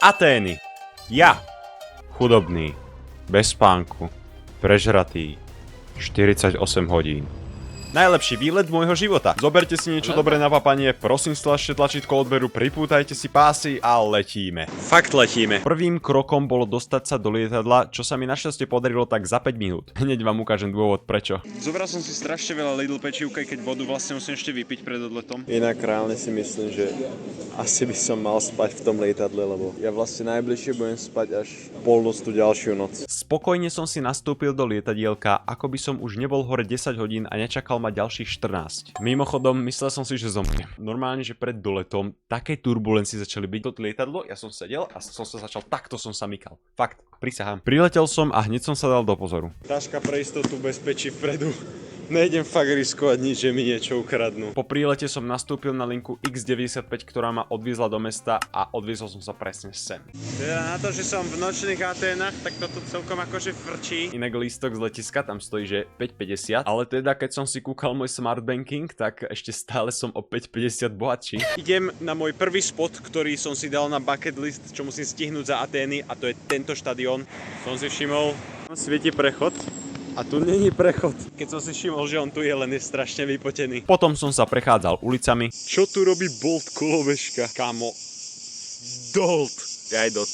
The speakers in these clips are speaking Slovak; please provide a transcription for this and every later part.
Atény. Ja. Chudobný. Bez spánku. Prežratý. 48 hodín. Najlepší výlet môjho života. Zoberte si niečo dobré na papanie, prosím stlačte tlačítko odberu, pripútajte si pásy a letíme. Fakt letíme. Prvým krokom bolo dostať sa do lietadla, čo sa mi našťastie podarilo tak za 5 minút. Hneď vám ukážem dôvod prečo. Zobral som si strašne veľa Lidl pečívka, keď vodu vlastne musím ešte vypiť pred odletom. Inak reálne si myslím, že asi by som mal spať v tom lietadle, lebo ja vlastne najbližšie budem spať až polnostú ďalšiu noc. Spokojne som si nastúpil do lietadielka, ako by som už nebol hore 10 hodín a nečakal mať ďalších 14. Mimochodom, myslel som si, že zomriem. Normálne, že pred doletom také turbulencie začali byť. Toto lietadlo, ja som sedel a som sa začal, takto som sa mykal. Fakt, prisahám. Priletel som a hneď som sa dal do pozoru. Taška pre istotu bezpečí vpredu. Nejdem fakt riskovať nič, že mi niečo ukradnú. Po prílete som nastúpil na linku X95, ktorá ma odviezla do mesta a odviezol som sa presne sem. Teda na to, že som v nočných Aténach, tak toto celkom akože frčí. Inak lístok z letiska tam stojí, že 5,50, ale teda keď som si kúkal môj smart banking, tak ešte stále som o 5,50 bohatší. Idem na môj prvý spot, ktorý som si dal na bucket list, čo musím stihnúť za Atény, a to je tento štadión. Som si všimol, tam svieti prechod. A tu není prechod. Keď som si všimol, že on tu je, len je strašne vypotený. Potom som sa prechádzal ulicami. Čo tu robí Bolt kolobežka? Kámo. Dolt. Aj dot.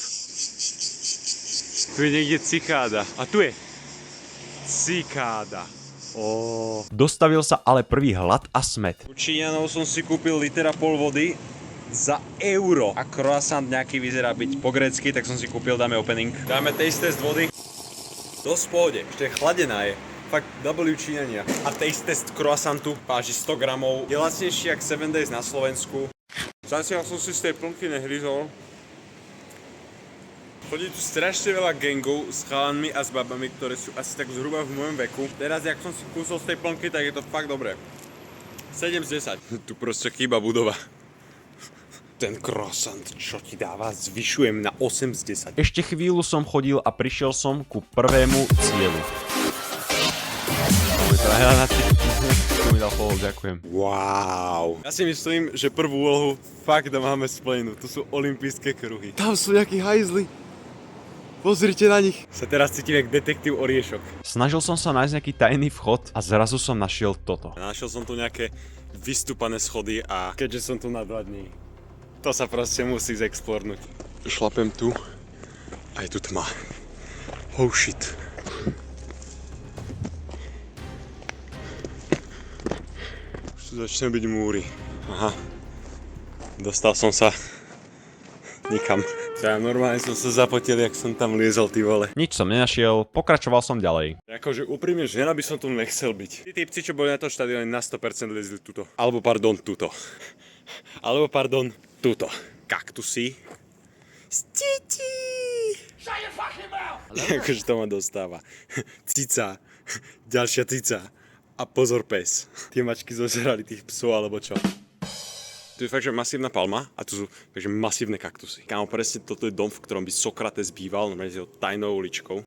Tu je niekde cikáda. A tu je. Cikáda. Dostavil sa ale prvý hlad a smäd. U Číňanov som si kúpil litera pol vody za euro. A croissant nejaký vyzerá byť po grécky, tak som si kúpil, dáme opening. Dáme taste test vody. Dosť v pohode, ešte chladená je. Fakt W Číňania. A taste test croissantu váži 100 gramov. Je lacnejší jak 7 Days na Slovensku. Zatiaľ som si z tej plnky nehryzol. Chodí tu strašne veľa gangov s chalanmi a s babami, ktoré sú asi tak zhruba v mojom veku. Teraz, jak som si kúsol z tej plnky, tak je to fakt dobré. 7 z 10. Tu proste chýba budova. Ten croissant, čo ti dáva, zvyšujem na 8 z 10. Ešte chvíľu som chodil a prišiel som ku prvému cieľu. To mi dal follow, ďakujem. Wow. Ja si myslím, že prvú úlohu fakt máme splnenú. Tu sú olympijské kruhy. Tam sú nejakí hajzli. Pozrite na nich. Sa teraz cítim jak detektív Oriešok. Snažil som sa nájsť nejaký tajný vchod a zrazu som našiel toto. Našiel som tu nejaké vystúpané schody a keďže som tu na 2 dní, to sa proste musí zexplornúť. Šlapem tu a je tu tma. Oh shit. Už tu začne byť múry. Aha. Dostal som sa nikam. Ja normálne som sa zapotil, jak som tam liezol, ty vole. Nič som nenašiel, pokračoval som ďalej. Akože úprimne, žena by som tu nechcel byť. Tí typci, čo boli na tom štadióne, na 100% liezli tuto. Alebo pardon, tuto. Alebo pardon, tuto. Kaktusy. Stiči! Akože to ma dostáva. Cica. Ďalšia cica. A pozor pes. Tie mačky zožrali tých psov alebo čo. Tu je fakt, že masívna palma a tu sú takže masívne kaktusy. Kámo, presne toto je dom, v ktorom by Sokrates býval, normálne s jeho tajnou uličkou.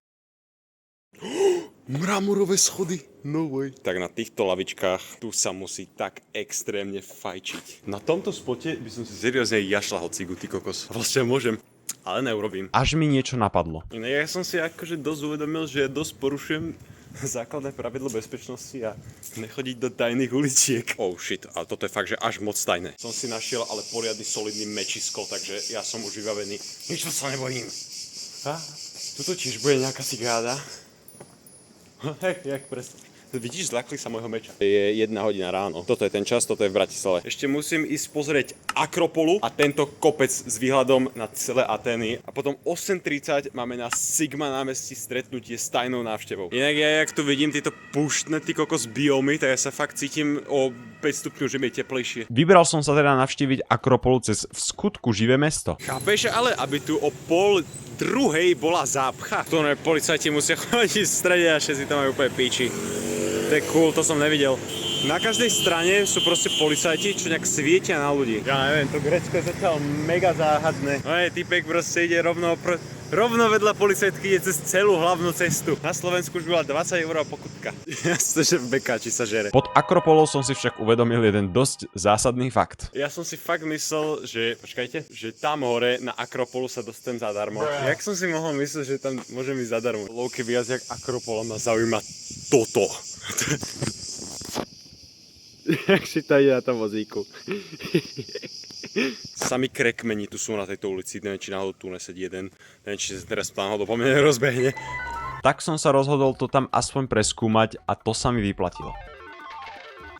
Mramorové schody, no way. Tak na týchto lavičkách tu sa musí tak extrémne fajčiť. Na tomto spote by som si seriózne jašľahol cigu, ty kokos. Vlastne môžem, ale neurobím. Až mi niečo napadlo. Ja som si akože dosť uvedomil, že dosť porušujem základné pravidlo bezpečnosti a nechodiť do tajných uliciek. Oh shit, ale toto je fakt, že až moc tajné. Som si našiel ale poriadny solidný mečisko, takže ja som už vybavený. Nič sa nebojím. A tuto tiež bude nejaká cigáda. Hej, jak presne. Vidíš, zľakli sa môjho meča. Je 1 hodina ráno. Toto je ten čas, toto je v Bratislave. Ešte musím ísť pozrieť Akropolu a tento kopec s výhľadom na celé Atény. A potom 8:30 máme na Sigma námestí stretnutie s tajnou návštevou. Inak ja, jak tu vidím tieto púštne, ty kokos biomy, tak ja sa fakt cítim o 5 stupňov, že mi je teplejšie. Vybral som sa teda navštíviť Akropolu cez v skutku živé mesto. Chápeš, ale aby tu o 1:30 bola zápcha. To policajti musia chodiť v strede a všetci tam majú úplne píči. To je cool, to som nevidel. Na každej strane sú proste policajti, čo nejak svietia na ľudí. Ja neviem, to Grécko je zatiaľ mega záhadné. No je, typek proste ide rovno vedľa policajtky, ide cez celú hlavnú cestu. Na Slovensku už bola 20 € pokutka. Jasne, že v Bekáči sa žere. Pod Akropolou som si však uvedomil jeden dosť zásadný fakt. Ja som si fakt myslel, že, počkajte, že tam hore na Akropolu sa dostanem zadarmo. Jak som si mohol myslieť, že tam môžem ísť zadarmo? Lovky viac jak Akropola ma zaujíma toto. Jak si to ide na tom vozíku. Sami krekmeni tu sú na tejto ulici, neviem, či náhodou tu nesedí jeden, neviem, či sa teraz náhodou po mne rozbehne. Tak som sa rozhodol to tam aspoň preskúmať a to sa mi vyplatilo.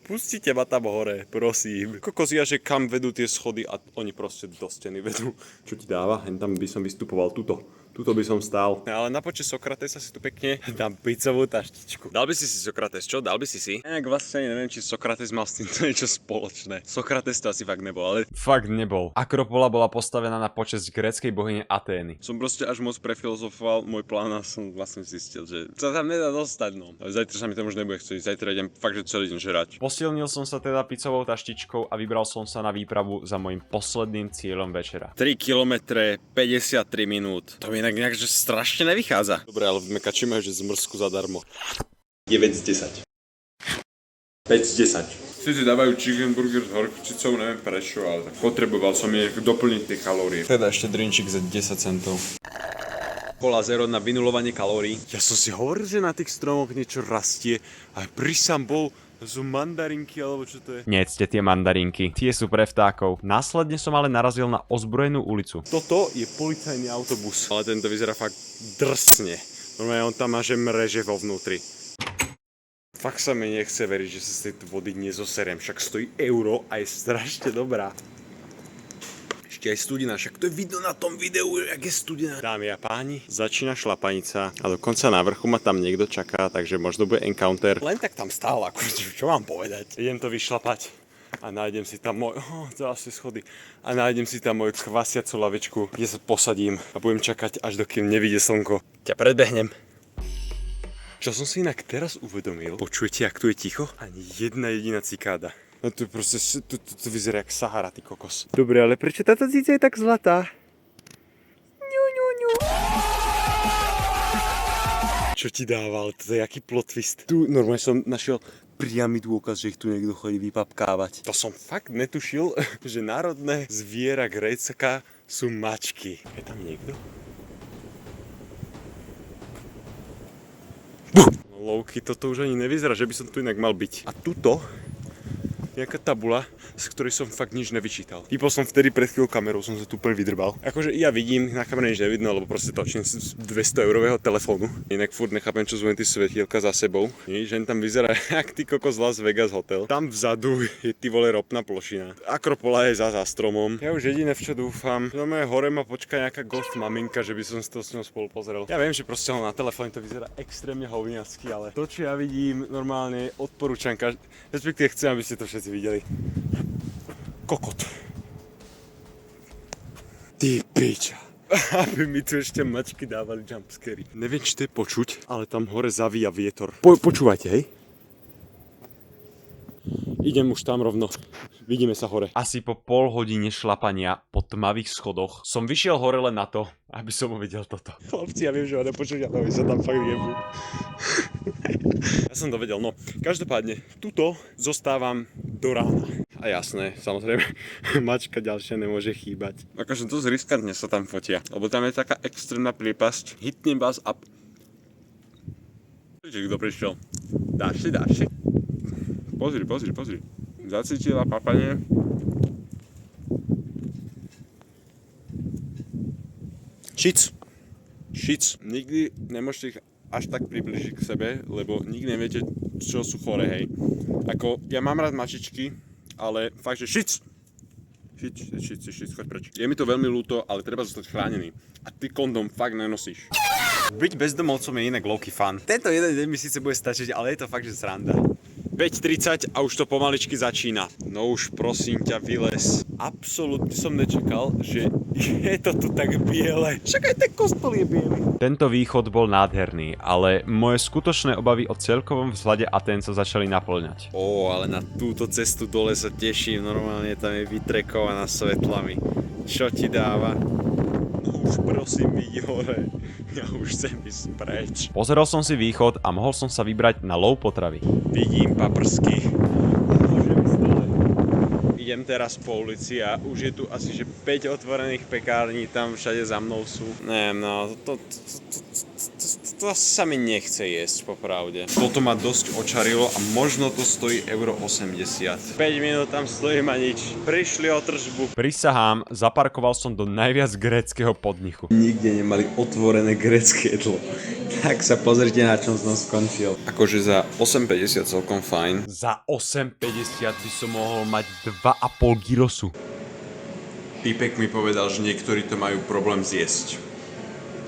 Pustite ma tam hore, prosím. Kokos, ja, že kam vedú tie schody a oni proste do steny vedú. Čo ti dáva? Hen tam by som vystupoval Tuto by som stál. Ale na počet Sokratesa si tu pekne dám pizzovú taštičku. Dal by si Sokrates, čo? Dal by si si? Inak vlastne neviem, či Sokrates mal s týmto niečo spoločné. Sokrates to asi fakt nebol, ale... Fakt nebol. Akropola bola postavená na počesť gréckej bohyne Atény. Som proste až moc prefilozofoval môj plán a som vlastne zistil, že sa tam nedá dostať, no. Ale zajtra sa mi tam už nebude chcieť, zajtra idem fakt, že celý deň žrať. Posilnil som sa teda pizzovou taštičkou a vybral som sa na výpravu za môjim posledným cieľom večera. 3 kilometre, 53 minút. To mi inak nejak, že strašne nevychádza. Dobre, ale v Mekači majú, že zmrzku zadarmo. 9 z 10. 5 z 10. Sice dávajú chicken burger s horčicou, neviem prečo, ale tak potreboval som nejak doplniť tie kalórie. Teda ešte drinčík za 10 centov. Cola Zero na vynulovanie kalórií. Ja som si hovoril, že na tých stromoch niečo rastie. A prisam bol, to sú mandarinky, alebo čo to je? Nejedzte tie mandarinky, tie sú pre vtákov. Následne som ale narazil na ozbrojenú ulicu. Toto je policajný autobus. Ale tento vyzerá fakt drsne. Normálne on tam má, že mreže vo vnútri. Fakt sa mi nechce veriť, že sa z tejto vody nezoseriem. Však stojí euro a je strašne dobrá. Ešte aj studená, však to je vidno na tom videu, jak je studená. Dámy a páni, začína šlapanica a dokonca na vrchu ma tam niekto čaká, takže možno bude encounter. Len tak tam stál, akože, čo mám povedať? Idem to vyšlapať a nájdem si tam môj, ďalšie schody, a nájdem si tam moju kvasiacu lavičku, kde sa posadím a budem čakať, až dokým nevidie slnko. Ťa predbehnem. Čo som si inak teraz uvedomil, počujete, jak tu je ticho? Ani jedna jediná cikáda. No tu proste, tu vyzerá jak Sahara, ty kokos. Dobre, ale prečo táto cica je tak zlatá? Čo ti dával? To je jaký plot twist. Tu normálne som našiel priamy dôkaz, že ich tu niekto chodí vypapkávať. To som fakt netušil, že národné zviera Grécka sú mačky. Je tam niekto? Lovky, toto už ani nevyzerá, že by som tu inak mal byť. A tuto nejaká tabula, z ktorej som fakt nič nevyčítal. Vypol som vtedy pred chvíľou kamerou, som sa tu úplne vydrbal. Akože ja vidím, na kamere nič nevidno, lebo proste točím z 200-eurového telefónu. Inak furt nechápem, čo sú len tie svetielka za sebou. Nič, len tam vyzerá jak ty kokos Las Vegas hotel. Tam vzadu je ty vole ropná plošina. Akropola je za stromom. Ja už jediné, v čo dúfam, že moje hore ma počká nejaká ghost maminka, že by som si to s ňou spolu pozrel. Ja viem, že proste na telefóne to vyzerá extrémne hovňacky, ale to, čo ja vidím, normálne odporúčam respektíve chcem, aby ste to všetci videli. Kokot. Ty piča. Aby mi tu ešte mačky dávali jumpscary. Neviem, či to je počuť, ale tam hore zavíja vietor. Počúvajte, hej? Idem už tam rovno. Vidíme sa hore. Asi po pol hodine šlapania po tmavých schodoch som vyšiel hore len na to, aby som uvidel toto. Chlapci, ja viem, že ma nepočuť, ale vy sa tam fakt jebú. Ja som to vedel, no. Každopádne, tuto zostávam do rána. A jasné, samozrejme, mačka ďalšia nemôže chýbať. Akože dosť riskantne sa tam fotia, lebo tam je taká extrémna priepasť. Hitnem vás a... Kto prišiel? Dáš si? Pozri. Zacítila papanie. Šic. Nikdy nemôžete ich až tak približiť k sebe, lebo nikdy neviete, čo sú chore, hej. Ako, ja mám rád mačičky, ale fakt, že šic, choď preč. Je mi to veľmi ľúto, ale treba zostať chránený. A ty kondom fakt nenosíš. Byť bezdomovcom je inak low-key fun. Tento jeden deň mi síce bude stačiť, ale je to fakt, že sranda. 5:30 a už to pomaličky začína. No už prosím ťa, vylez. Absolútne som nečakal, že je to tu tak biele. Však aj ten kostol je biely. Tento východ bol nádherný, ale moje skutočné obavy o celkovom vzhľade Atén sa začali naplňať. Ale na túto cestu dole sa teším, normálne tam je vytrekovaná svetlami. Čo ti dáva? No už prosím, vidí hore. Ja už chcem ísť preč. Pozeral som si východ a mohol som sa vybrať na lov potravy. Vidím paprsky. Môžem ísť dole. Idem teraz po ulici a už je tu asi že 5 otvorených pekární, tam všade za mnou sú. Neviem, no, to sa mi nechce jesť, popravde. Toto ma dosť očarilo a možno to stojí euro 80. 5 minút tam stojím a nič. Prišli o tržbu. Prisahám, zaparkoval som do najviac gréckeho podniku. Nikde nemali otvorené grécke jedlo. Tak sa pozrite, na čom som skončil. Akože za 8,50 celkom fajn. Za 8,50 by som mohol mať 2,5 gyrosu. Týpek mi povedal, že niektorí to majú problém zjesť.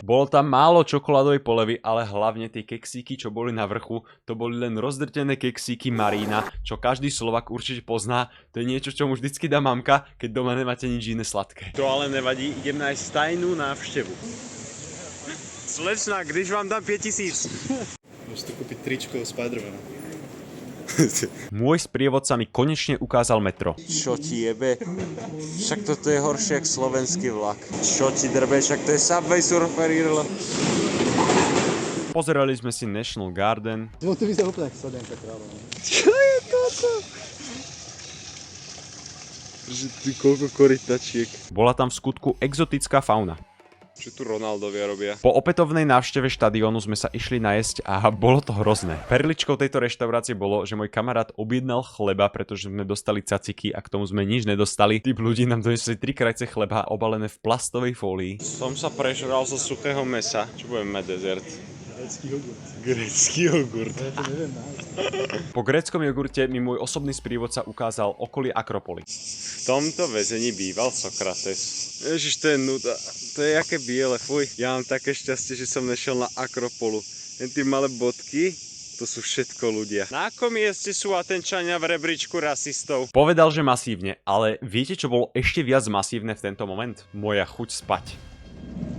Bolo tam málo čokoládovej polevy, ale hlavne tie keksíky, čo boli na vrchu, to boli len rozdrtené keksíky Marina, čo každý Slovak určite pozná. To je niečo, čo mu vždycky dá mamka, keď doma nemáte nič iné sladké. To ale nevadí, idem nájsť tajnú návštevu. Slečna, když vám dám 5000. Musíte kúpiť tričko Spidermana. Môj sprievodca mi konečne ukázal metro. Čo ti jebe? Však toto je horšie jak slovenský vlak. Čo ti drbe? Však to je Subway Surfer IRL. Pozerali sme si National Garden. No to vyzerá úplne jak Slovenka kráľovna. Čo je toto? Že ty koľko korytačiek. Bola tam v skutku exotická fauna. Čo tu Ronaldovia robia? Po opätovnej návšteve štadiónu sme sa išli najesť a bolo to hrozné. Perličkou tejto reštaurácie bolo, že môj kamarát objednal chleba, pretože sme dostali caciky a k tomu sme nič nedostali. Typ ľudí nám donesli 3 krajce chleba obalené v plastovej fólii. Som sa prežral zo suchého mesa. Čo budeme mať dezert? Grécky jogurt. Grécky jogurt. Ja to neviem nájsť. Po gréckom jogurte mi môj osobný sprievodca ukázal okolie Akropoly. V tomto väzení býval Sokrates. Ježiš, to je nuda. To je jaké biele, fuj. Ja mám také šťastie, že som nešiel na Akropolu. Len tie malé bodky, to sú všetko ľudia. Na akom mieste sú Atenčania v rebríčku rasistov? Povedal, že masívne, ale viete, čo bolo ešte viac masívne v tento moment? Moja chuť spať.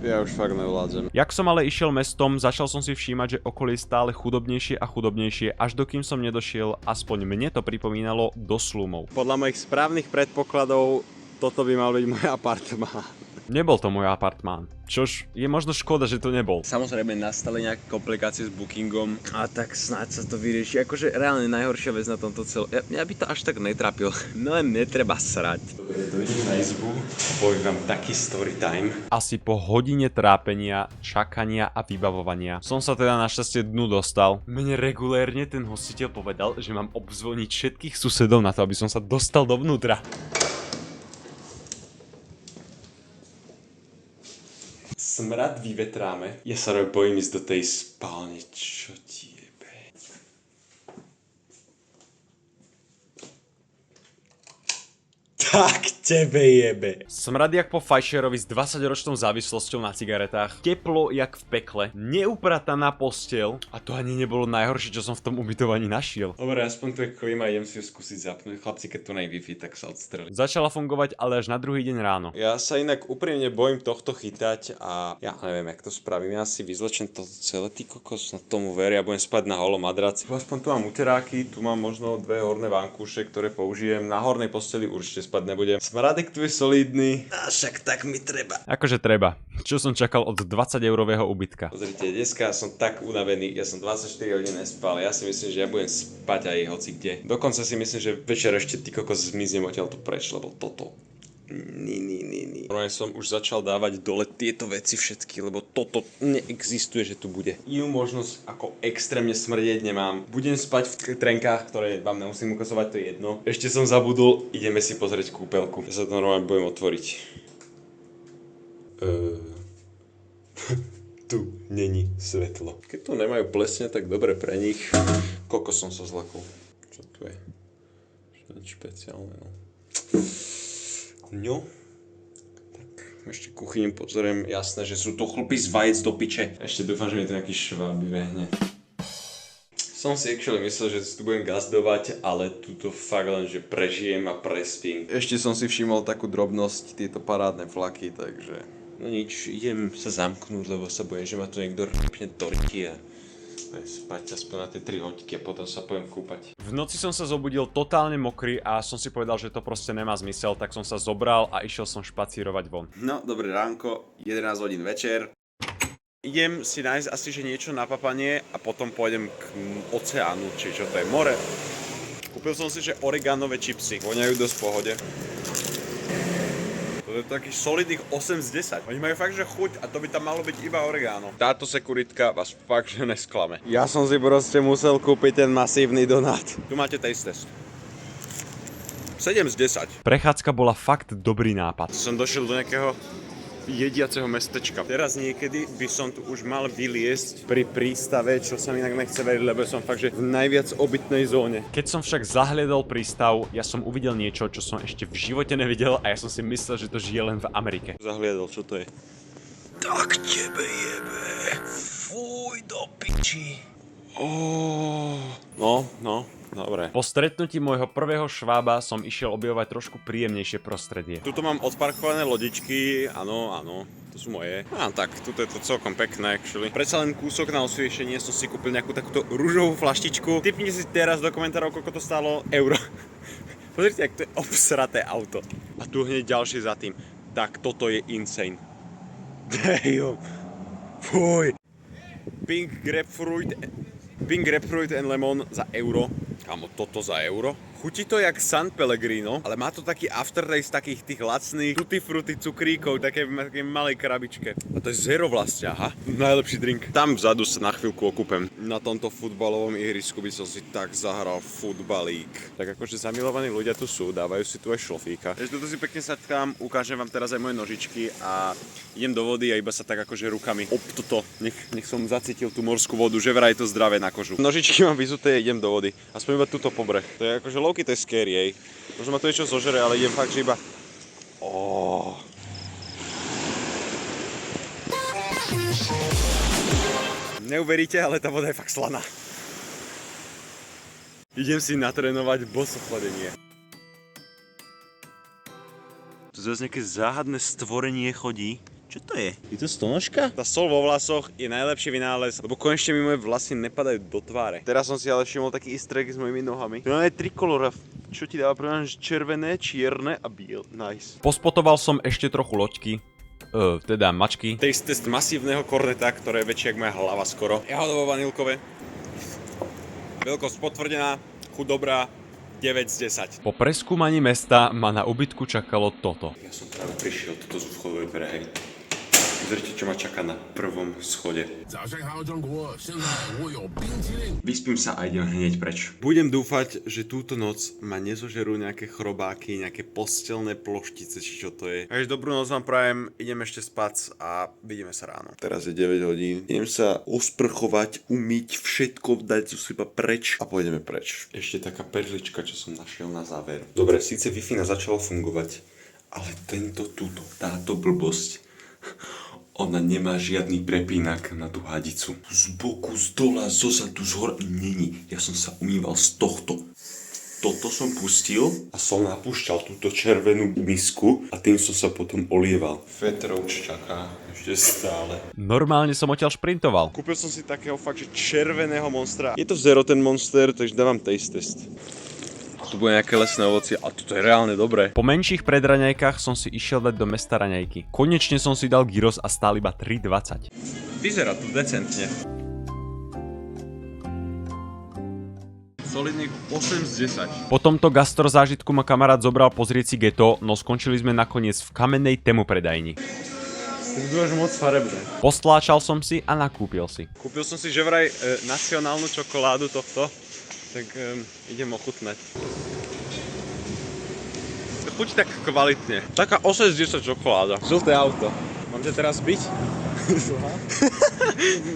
Ja už fakt nevládzem. Jak som ale išiel mestom, začal som si všímať, že okolie je stále chudobnejšie a chudobnejšie, až dokým som nedošiel, aspoň mne to pripomínalo, do slumov. Podľa mojich správnych predpokladov, toto by mal byť môj apartmán. Nebol to môj apartmán. Čož je možno škoda, že to nebol. Samozrejme nastali nejaké komplikácie s bookingom a tak snáď sa to vyrieši. Akože reálne najhoršia vec na tomto celom. Mňa by to až tak netrápil. No len netreba srať. Dobre, dojdem na izbu a poviem vám taký story time. Asi po hodine trápenia, čakania a vybavovania som sa teda našťastie dnu dostal. Mne regulérne ten hostiteľ povedal, že mám obzvoniť všetkých susedov na to, aby som sa dostal dovnútra. Smrad vyvetráme. Ja sa bojím ísť do tej spálne. Čo ti jebe? Tak tebe jebe. Smrad jak po fajšerovi s 20-ročnou závislosťou na cigaretách. Teplo jak v pekle. Neuprataná posteľ. A to ani nebolo najhoršie, čo som v tom ubytovaní našiel. Dobre, aspoň tu je klíma, idem si ju skúsiť zapnúť. Chlapci, keď tu nej Wi-Fi, tak sa odstrelí. Začala fungovať ale až na druhý deň ráno. Ja sa inak úprimne bojím tohto chytať a ja neviem, jak to spravím. Ja si vyzlečem to celé, ty kokos, na tomu ver. Ja budem spať na holom madraci. Aspoň tu mám uteráky, tu mám možno 2 horné vankúše, ktoré použijem. Na hornej posteli určite spať nebudem. Smradek tu je solidný. A však tak mi treba. Akože treba. Čo som čakal od 20-eurového ubytka. Pozrite, dneska som tak unavený, ja som 24 hodín nespal, ja si myslím, že ja budem spať aj hoci kde. Dokonca si myslím, že večer ešte ty kokos zmiznem odtiaľto preč, lebo toto. Normálne som už začal dávať dole tieto veci všetky, lebo toto neexistuje, že tu bude. Inú možnosť ako extrémne smrdieť nemám. Budem spať v trenkách, ktoré vám nemusím ukazovať, to je jedno. Ešte som zabudol, ideme si pozrieť kúpeľku. Ja sa to normálne budem otvoriť. Tu není svetlo. Keď tu nemajú plesne, tak dobre pre nich. Koľko som sa zlakol. Čo tu je? Nič špeciálne, no. No, tak ešte kuchyň pozriem, jasné, že sú to chlpy z vajec do piče. Ešte dúfam, že mi to nejaký šváb vybehne. Som si actually myslel, že si tu budem gazdovať, ale tuto fakt len, že prežijem a prespím. Ešte som si všimol takú drobnosť, tieto parádne vlaky, takže... No nič, idem sa zamknúť, lebo sa bojím, že ma tu niekto rýpne torky a budem spať aspoň na tie 3 hodinky a potom sa poviem kúpať. V noci som sa zobudil totálne mokrý a som si povedal, že to proste nemá zmysel, tak som sa zobral a išiel som špacírovať von. No, dobré ránko, 11 hodín večer. Idem si nájsť asi že niečo na papanie a potom pôjdem k oceánu, či čo to je, more. Kúpil som si že oregánové čipsy, voňajú dosť v pohode. To je takých solidných 8 z 10. Oni majú fakt, že chuť a to by tam malo byť iba oregano. Táto sekuritka vás fakt, že nesklame. Ja som si proste musel kúpiť ten masívny donát. Tu máte taste test. 7 z 10. Prechádzka bola fakt dobrý nápad. Som došiel do nejakého jediaceho mestečka. Teraz niekedy by som tu už mal vyliesť pri prístave, čo sa mi inak nechce veriť, lebo som fakt, že v najviac obytnej zóne. Keď som však zahliadol prístav, ja som uvidel niečo, čo som ešte v živote nevidel a ja som si myslel, že to žije len v Amerike. Zahliadol, čo to je? Tak tebe jebe. Fuj do piči. No, dobre. Po stretnutí môjho prvého švába som išiel objavovať trošku príjemnejšie prostredie. Tuto mám odparkované lodičky, áno, to sú moje. Tak, tuto je to celkom pekné, actually. Predsa len kúsok na osviešenie som si kúpil nejakú takúto rúžovú flaštičku. Tipnite si teraz do komentárov, koľko to stálo euro. Pozrite, jak to je obsraté auto. A tu hneď ďalšie za tým. Tak, toto je insane. Damn. Fuj. Pink grapefruit and lemon za euro. Kámo, toto za euro? Chutí to jak San Pellegrino, ale má to taký aftertaste takých tých lacných tutti frutti cukríkov, také malej krabičke. A to je zero vlastne, aha. Najlepší drink. Tam vzadu sa na chvíľku okúpem. Na tomto futbalovom ihrisku by som si tak zahral futbalík. Tak akože zamilovaní ľudia tu sú, dávajú si tu aj šlofíka. Takže toto si pekne satkám, ukážem vám teraz aj moje nožičky a idem do vody a iba sa tak akože rukami toto. Nech som zacítil tú morskú vodu, že vraj je to zdravé na kožu. Nožičky mám vyzuté, idem do vody. Aspoň iba túto pobreh. To je akože to je scary, ej. Možno ma to niečo zožere, ale idem fakt, že iba... Neuveríte, ale tá voda je fakt slaná. Idem si natrénovať bosochladenie. Tu zase nejaké záhadné stvorenie chodí. Čo to je? Je to stonožka? Tá sol vo vlasoch je najlepší vynález, lebo konečne mi moje vlasy nepadajú do tváre. Teraz som si ale všimol taký easter egg s mojimi nohami. Tu je trikolora, čo ti dáva prvná červené, čierne a biel. Nice. Pospotoval som ešte trochu loďky, teda mačky. Taste test masívneho korneta, ktoré je väčšie ako moja hlava skoro. Jahodovo-vanilkové. Veľkosť potvrdená, chuť dobrá, 9 z 10. Po preskúmaní mesta ma na ubytku čakalo toto. Ja som práve prišiel tuto z vchodovej brehy. Pozrite, čo ma čaká na prvom schode. Vyspím sa a idem hneď preč. Budem dúfať, že túto noc ma nezožerú nejaké chrobáky, nejaké postelné ploštice, či čo to je. Takže dobrú noc vám prajem, idem ešte spať a vidíme sa ráno. Teraz je 9 hodín. Idem sa osprchovať, umyť, všetko dať zo seba preč a pôjdeme preč. Ešte taká perlička, čo som našiel na záver. Dobre, síce Wi-Fi začalo fungovať, ale táto blbosť, ona nemá žiadny prepínak na tú hadicu. Z boku, z dola, zozadu, z hora, není. Ja som sa umýval z tohto. Toto som pustil a som napúšťal túto červenú misku a tým som sa potom olieval. Vetrouč čaká ešte stále. Normálne som odtiaľ šprintoval. Kúpil som si takého fakt, že červeného monstra. Je to zero ten monster, takže dávam taste test. Tu bude nejaké lesné ovocie a toto je reálne dobré. Po menších predraňajkách som si išiel dať do mesta raňajky. Konečne som si dal gyros a stál iba 3,20. Vyzerá tu decentne. Solidných 8 z 10. Po tomto gastrozážitku ma kamarát zobral pozrieť si geto, no skončili sme nakoniec v kamennej tému predajni. To je až moc farebné. Postláčal som si a nakúpil si. Kúpil som si že vraj nacionálnu čokoládu tohto, tak idem ochutnať. Chuť tak kvalitne. Taká 8 z 10 čokoláda. Žlté auto. Mám ťa teraz byť?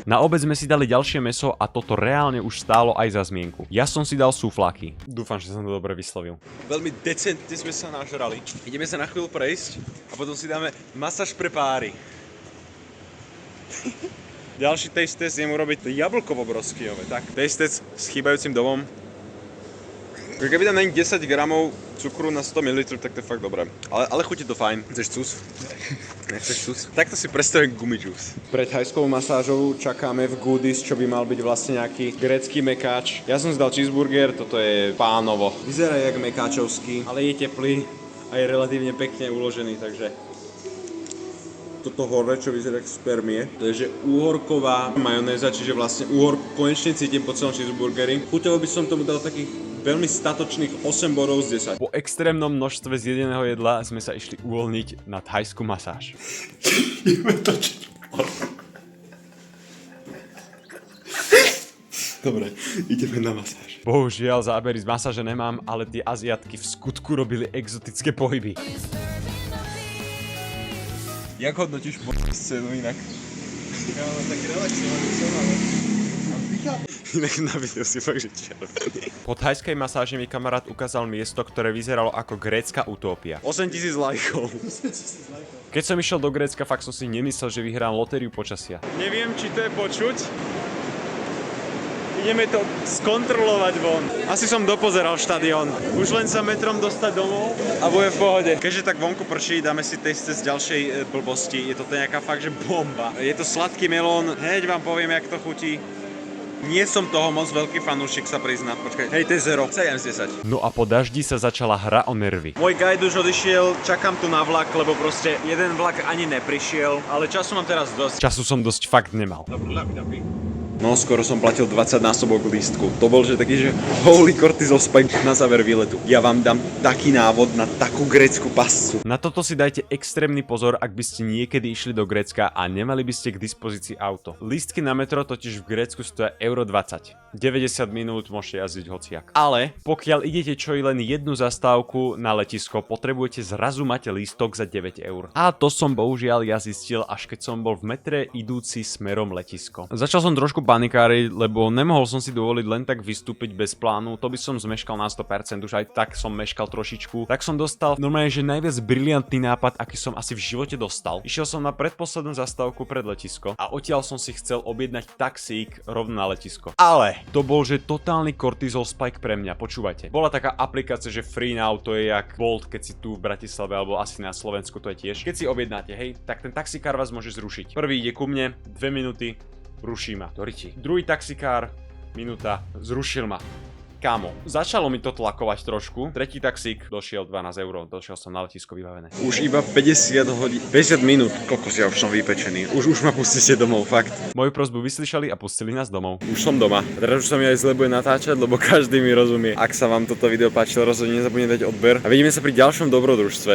Na obed sme si dali ďalšie mäso a toto reálne už stálo aj za zmienku. Ja som si dal súflaky. Dúfam, že som to dobre vyslovil. Veľmi decentne sme sa nažrali. Ideme sa na chvíľu prejsť a potom si dáme masáž pre páry. Ďalší taste test idem urobiť jablkovo broskyové. Tak, taste test s chýbajúcim domom. Keby tam není 10 gramov cukru na 100 ml, tak to je fakt dobré. Ale chutí to fajn. Chceš cus? Nechceš cus? Takto si predstavím gumidžus. Pred thajskou masážou čakáme v Goodies, čo by mal byť vlastne nejaký grécky mekáč. Ja som si dal cheeseburger, toto je pánovo. Vyzerá jak mekáčovský, ale je teplý a je relatívne pekne uložený, takže toto hore, čo vyzerá ako spermie. To je, že úhorková majonéza, čiže vlastne úhor konečne cítim po celom cheeseburgeri. Chuťovo by som tomu dal takých veľmi statočných 8 bodov z 10. Po extrémnom množstve zjedeného jedla sme sa išli uvoľniť na thajskú masáž. Dobre, ideme na masáž. Bohužiaľ zábery z masáže nemám, ale tie Aziatky v skutku robili exotické pohyby. Jak hodnotíš scénu inak? Ja mám taký relaxovaný som, ale... Inak na videu si fakt, že červený. Po thajskej masáži mi kamarát ukázal miesto, ktoré vyzeralo ako grécka utópia. 8000 lajkov. Keď som išiel do Grécka, fakt som si nemyslel, že vyhrám lotériu počasia. Neviem, či to je počuť. Ideme to skontrolovať von. Asi som dopozeral štadión. Už len sa metrom dostať domov a bude v pohode. Keďže tak vonku prší, dáme si taste z ďalšej blbosti. Je to nejaká fakt, že bomba. Je to sladký melón. Hneď vám poviem, jak to chutí. Nie som toho moc veľký fanúšik, sa priznám. Počkaj, hej, to je 0. 7 z 10. No a po daždi sa začala hra o nervy. Môj guide už odišiel, čakám tu na vlak, lebo proste jeden vlak ani neprišiel, ale času mám teraz dosť. Času som dosť fakt nemal. No, skoro som platil 20 násobok lístku. To bol, že taký, že holy cortisol spike na záver výletu. Ja vám dám taký návod na takú grécku pascu. Na toto si dajte extrémny pozor, ak by ste niekedy išli do Grécka a nemali by ste k dispozícii auto. Lístky na metro totiž v Grécku stoja euro 20. 90 minút môžete jazdiť hociak. Ale pokiaľ idete čo i len jednu zastávku na letisko, potrebujete zrazu mať lístok za 9 eur. A to som bohužiaľ ja zistil, až keď som bol v metre idúci smerom letisko. Začal som trošku panikáriť, lebo nemohol som si dovoliť len tak vystúpiť bez plánu, to by som zmeškal na 100%, už aj tak som meškal trošičku. Tak som dostal normálne, že najviac briliantný nápad, aký som asi v živote dostal. Išiel som na predposlednú zastávku pred letisko a odtiaľ som si chcel objednať taxík rovno na letisko. Ale to bol, že totálny cortisol spike pre mňa, počúvajte. Bola taká aplikácia, že Free Now, to je jak Bolt, keď si tu v Bratislave alebo asi na Slovensku to je tiež. Keď si objednáte, hej, tak ten taxikár vás môže zrušiť. Prvý ide ku mne, 2 minúty, ruší ma. Doriti. Druhý taxikár, minúta, zrušil ma. Kámo, začalo mi to tlakovať trošku. Tretí taxík, došiel 12 eur, došiel som na letisko vybavené. Už iba 50 minút. Kokos, ja už som vypečený. Už ma pustíte domov, fakt. Moju prosbu vyslyšali a pustili nás domov. Už som doma. Teraz už sa mi aj zle bude natáčať, lebo každý mi rozumie. Ak sa vám toto video páčilo, rozhodne nezabudnite dať odber. A vidíme sa pri ďalšom dobrodružstve.